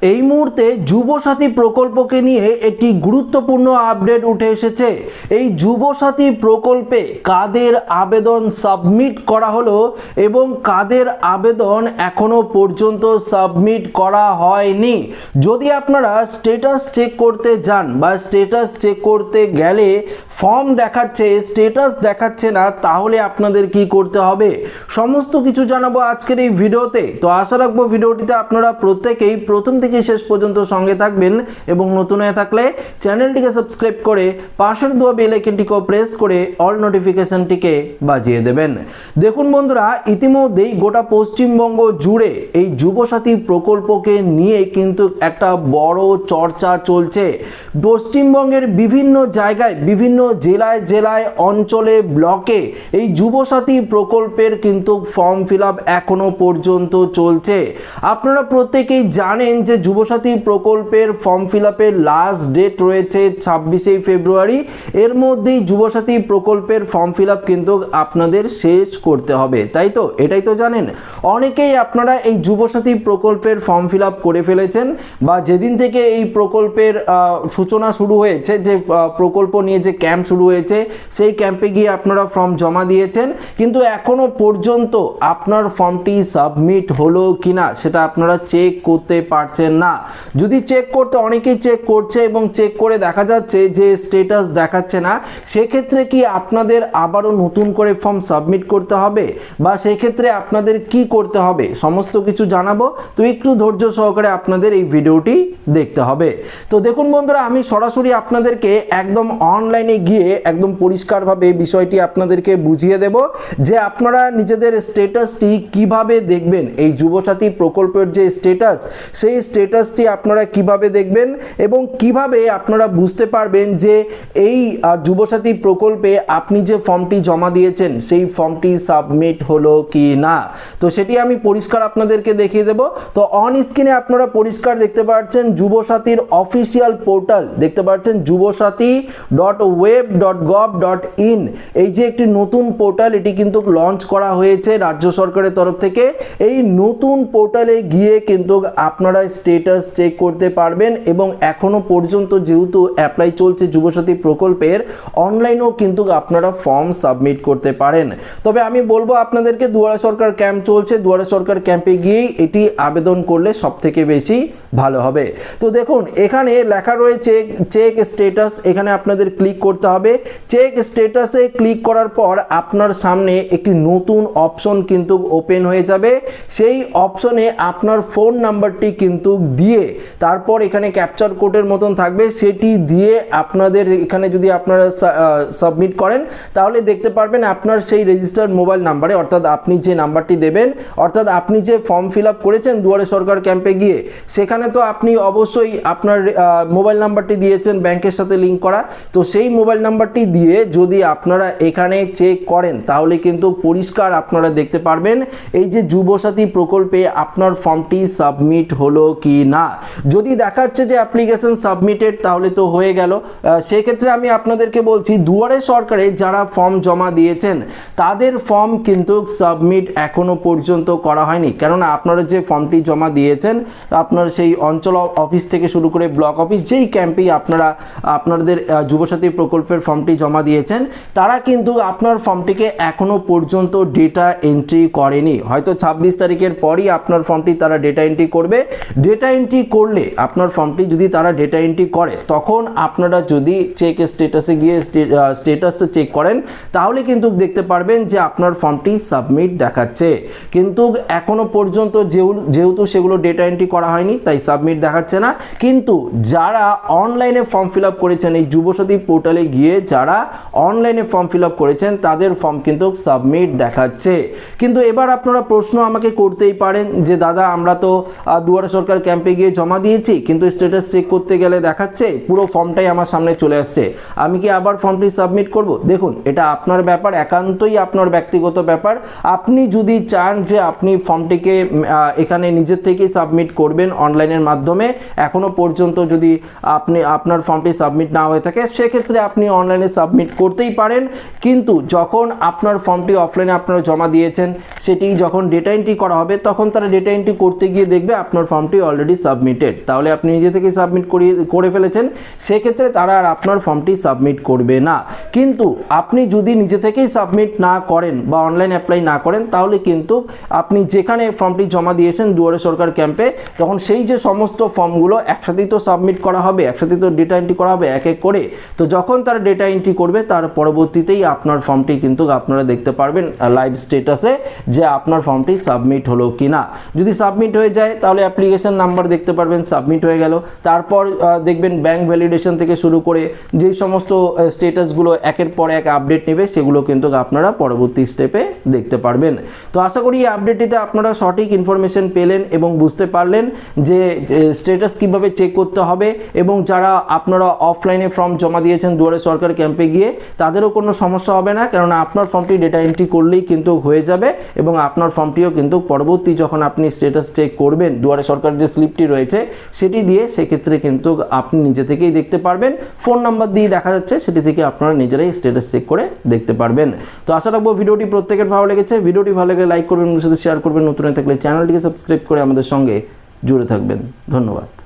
এই মুহূর্তে যুবসাথী প্রকল্পকে নিয়ে একটি গুরুত্বপূর্ণ আপডেট উঠে এসেছে। এই যুবসাথী প্রকল্পে কাদের আবেদন সাবমিট করা হলো এবং কাদের আবেদন এখনো পর্যন্ত সাবমিট করা হয়নি। যদি আপনারা স্ট্যাটাস চেক করতে যান বা স্ট্যাটাস চেক করতে গেলে ফর্ম দেখাচ্ছে, স্ট্যাটাস দেখাচ্ছে না, তাহলে আপনাদের কি করতে হবে সমস্ত কিছু জানাবো আজকের এই ভিডিওতে। তো আশা রাখবো ভিডিওটিতে আপনারা প্রত্যেকেই প্রথম থেকে শেষ পর্যন্ত সঙ্গে থাকবেন এবং নতুন হয়ে থাকলে চ্যানেলটিকে সাবস্ক্রাইব করে পাশের দেওয়া বেল আইকনটিকেও প্রেস করে অল নোটিফিকেশনটিকে বাজিয়ে দেবেন। দেখুন বন্ধুরা, ইতিমধ্যেই গোটা পশ্চিমবঙ্গ জুড়ে এই যুবসাথী প্রকল্পকে নিয়ে কিন্তু একটা বড় চর্চা চলছে। পশ্চিমবঙ্গের বিভিন্ন জায়গায়, বিভিন্ন জেলায় অঞ্চলে, ব্লকে এই যুবসাথী প্রকল্পের কিন্তু ফর্ম ফিল আপ এখনো পর্যন্ত চলছে। আপনারা প্রত্যেকেই জানেন যে যুবসাথী প্রকল্পের ফর্ম ফিল আপের লাস্ট ডেট রয়েছে 26শে ফেব্রুয়ারি। এর মধ্যেই যুবসাথী প্রকল্পের ফর্ম ফিল আপ কিন্তু আপনাদের শেষ করতে হবে, তাই তো? এটাই তো জানেন। অনেকেই আপনারা এই যুবসাথী প্রকল্পের ফর্ম ফিল আপ করে ফেলেছেন বা যেদিন থেকে এই প্রকল্পের সূচনা শুরু হয়েছে, যে প্রকল্প নিয়ে যে ক্যাম্প শুরু হয়েছে, সেই ক্যাম্পে গিয়ে আপনারা ফর্ম জমা দিয়েছেন, কিন্তু এখনো পর্যন্ত আপনার ফর্মটি সাবমিট হলো কিনা সেটা আপনারা চেক করতে পারছেন না। যদি চেক করতে, অনেকেই চেক করছে এবং চেক করে দেখা যাচ্ছে যে স্ট্যাটাস দেখাচ্ছে না, সেক্ষেত্রে কি আপনাদের আবারও নতুন করে ফর্ম সাবমিট করতে হবে বা সেক্ষেত্রে আপনাদের কি করতে হবে সমস্ত কিছু জানাবো। তো একটু ধৈর্য সহকারে আপনাদের এই ভিডিওটি দেখতে হবে। তো দেখুন বন্ধুরা, আমি সরাসরি আপনাদেরকে একদম অনলাইনে গিয়ে একদম পরিষ্কারভাবে বিষয়টি আপনাদেরকে বুঝিয়ে দেব যে আপনারা নিজেদের স্ট্যাটাসটি কিভাবে দেখবেন। এই যুবসাথী প্রকল্পের যে স্ট্যাটাস, সেই স্ট্যাটাসটি আপনারা কিভাবে দেখবেন এবং কিভাবে আপনারা বুঝতে পারবেন যে এই যুবসাথী প্রকল্পে আপনি যে ফর্মটি জমা দিয়েছেন সেই ফর্মটি সাবমিট হলো কি না। তো সেটি আমি পরিষ্কার আপনাদেরকে দেখিয়ে দেব। তো অন স্ক্রিনে আপনারা পরিষ্কার দেখতে পাচ্ছেন যুবসাথীর অফিসিয়াল পোর্টাল, দেখতে পাচ্ছেন যুবসাথী.web.gov.in। এই যে একটি নতুন পোর্টাল, এটি কিন্তু লঞ্চ করা হয়েছে রাজ্য সরকারের তরফ থেকে। এই নতুন পোর্টালে গিয়ে কিন্তু আপনারা স্ট্যাটাস চেক করতে পারবেন এবং এখনো পর্যন্ত যেহেতু অ্যাপ্লাই চলছে যুবসাথী প্রকল্পের, অনলাইনেও কিন্তু আপনারা ফর্ম সাবমিট করতে পারেন। তবে আমি বলবো আপনাদেরকে, দুয়ারে সরকার ক্যাম্প চলছে, দুয়ারে সরকার ক্যাম্পে গিয়েই এটি আবেদন করলে সব থেকে বেশি ভালো হবে। তো দেখুন, এখানে লেখা রয়েছে চেক স্ট্যাটাস, এখানে আপনাদের ক্লিক করতে হবে। চেক স্ট্যাটাসে ক্লিক করার পর আপনার সামনে একটি নতুন অপশন কিন্তু ওপেন হয়ে যাবে। সেই অপশনে আপনার ফোন নাম্বারটি কিন্তু দিয়ে, তারপর এখানে ক্যাপচার কোডের মতন থাকবে, সেটি দিয়ে আপনাদের এখানে যদি আপনারা সাবমিট করেন তাহলে দেখতে পারবেন আপনার সেই রেজিস্টার্ড মোবাইল নাম্বারে, অর্থাৎ আপনি যে নাম্বারটি দেবেন, অর্থাৎ আপনি যে ফর্ম ফিল আপ করেছেন দুয়ারে সরকার ক্যাম্পে গিয়ে, সেখানে তো আপনি অবশ্যই আপনার মোবাইল নাম্বারটি দিয়েছেন ব্যাংকের সাথে লিঙ্ক করা। তো সেই মোবাইল নাম্বারটি দিয়ে যদি আপনারা এখানে চেক করেন তাহলে কিন্তু পরিষ্কার আপনারা দেখতে পারবেন এই যে যুবসাথী প্রকল্পে আপনার ফর্মটি সাবমিট হলো কি না। যদি দেখাচ্ছে যে অ্যাপ্লিকেশন সাবমিটেড, তাহলে তো হয়ে গেল। সেক্ষেত্রে আমি আপনাদেরকে বলছি, দুয়ারে সরকারে যারা ফর্ম জমা দিয়েছেন তাদের ফর্ম কিন্তু সাবমিট এখনো পর্যন্ত করা হয়নি, কেননা আপনারা যে ফর্মটি জমা দিয়েছেন আপনার সেই অঞ্চল অফিস থেকে শুরু করে ব্লক অফিস, যেই ক্যাম্পেই আপনারা আপনাদের যুবসাথী প্রকল্পের ফর্মটি জমা দিয়েছেন, তারা কিন্তু আপনার ফর্মটিকে এখনো পর্যন্ত ডেটা এন্ট্রি করেনি। হয়তো 26 তারিখের পরই আপনার ফর্মটি তারা ডেটা এন্ট্রি করবে। ডেটা এন্ট্রি করলে, আপনার ফর্মটি যদি তারা ডেটা এন্ট্রি করে, তখন আপনারা যদি চেক স্ট্যাটাসে গিয়ে স্ট্যাটাসে চেক করেন তাহলে কিন্তু দেখতে পারবেন যে আপনার ফর্মটি সাবমিট দেখাচ্ছে। কিন্তু এখনো পর্যন্ত যেহেতু সেগুলো ডেটা এন্ট্রি করা হয়নি, তাই সাবমিট দেখাচ্ছে না। কিন্তু যারা অনলাইনে ফর্ম ফিল আপ করেছেন, এই যুবসাথী পোর্টালে গিয়ে যারা অনলাইনে ফর্ম ফিল আপ করেছেন তাদের ফর্ম কিন্তু সাবমিট দেখাচ্ছে। কিন্তু এবার আপনারা প্রশ্ন আমাকে করতেই পারেন যে দাদা, আমরা তো দুয়ারে সরকার ক্যাম্পে গিয়ে জমা দিয়েছি, কিন্তু স্ট্যাটাস চেক করতে গেলে দেখাচ্ছে পুরো ফর্মটাই আমার সামনে চলে আসছে, আমি কি আবার ফর্মটি সাবমিট করব? দেখুন, এটা আপনার ব্যাপার, একান্তই আপনার ব্যক্তিগত ব্যাপার। আপনি যদি চান যে আপনি ফর্মটিকে এখানে নিজের থেকেই সাবমিট করবেন অনলাইনের মাধ্যমে, এখনো পর্যন্ত যদি আপনার ফর্মটি সাবমিট না হয়ে থাকে, সেক্ষেত্রে আপনি অনলাইনে সাবমিট করতেই পারেন। কিন্তু যখন আপনার ফর্মটি অফলাইনে আপনারা জমা দিয়েছেন, সেটি যখন ডেটা এন্ট্রি করা হবে, তখন তারা ডেটা এন্ট্রি করতে গিয়ে দেখবে আপনার ফর্মটি অলরেডি সাবমিটেড, তাহলে আপনি নিজে থেকেই সাবমিট করে ফেলেছেন, সেক্ষেত্রে তারা আর আপনার ফর্মটি সাবমিট করবে না। কিন্তু আপনি যদি নিজে থেকেই সাবমিট না করেন বা অনলাইন অ্যাপ্লাই না করেন, তাহলে কিন্তু আপনি যেখানে ফর্মটি জমা দিয়েছেন দুয়ারে সরকার ক্যাম্পে, তখন সেই যে সমস্ত ফর্মগুলো একসাথেই তো সাবমিট করা হবে, একসাথেই তো ডেটা এন্ট্রি করা হবে এক এক করে। তো যখন তারা ডেটা এন্ট্রি করবে তার পরবর্তীতেই আপনার ফর্মটি কিন্তু আপনারা দেখতে পারবেন লাইভ স্ট্যাটাসে যে আপনার ফর্মটি সাবমিট হলো কি না। যদি সাবমিট হয়ে যায় তাহলে অ্যাপ্লিকেশন নাম্বার দেখতে পারবেন, সাবমিট হয়ে গেল। তারপর দেখবেন ব্যাংক ভ্যালিডেশন থেকে শুরু করে যেই সমস্ত স্ট্যাটাসগুলো একের পর এক আপডেট নেবে, সেগুলো কিন্তু আপনারা পরবর্তী স্টেপে দেখতে পারবেন। তো আশা করি এই আপডেটটিতে আপনারা সঠিক ইনফরমেশন পেলেন এবং বুঝতে পারলেন যে স্ট্যাটাস কিভাবে চেক করতে হবে, এবং যারা আপনারা অফলাইনে ফর্ম জমা দিয়েছেন দুয়ারে সরকার ক্যাম্পে গিয়ে, তাদেরও কোনো সমস্যা হবে না, কেননা আপনার ফর্মটি ডেটা এন্ট্রি করলেই কিন্তু হয়ে যাবে, এবং আপনার ফর্মটিও কিন্তু পরবর্তী যখন আপনি স্ট্যাটাস চেক করবেন দুয়ারে সরকার যে স্লিপটি রয়েছে সেটি দিয়ে, সেক্ষেত্রে কিন্তু আপনি নিজে থেকেই দেখতে পারবেন। ফোন নাম্বার দিয়ে দেখা যাচ্ছে, সেটি থেকে আপনারা নিজেরাই স্ট্যাটাস চেক করে দেখতে পারবেন। তো আশা রাখবো ভিডিওটি প্রত্যেকের ভালো লেগেছে। ভিডিওটি ভালো লাগলে লাইক করবেন, সাথে শেয়ার করবেন, নতুন থাকলে চ্যানেলটিকে সাবস্ক্রাইব করে আমাদের সঙ্গে জুড়ে থাকবেন। ধন্যবাদ।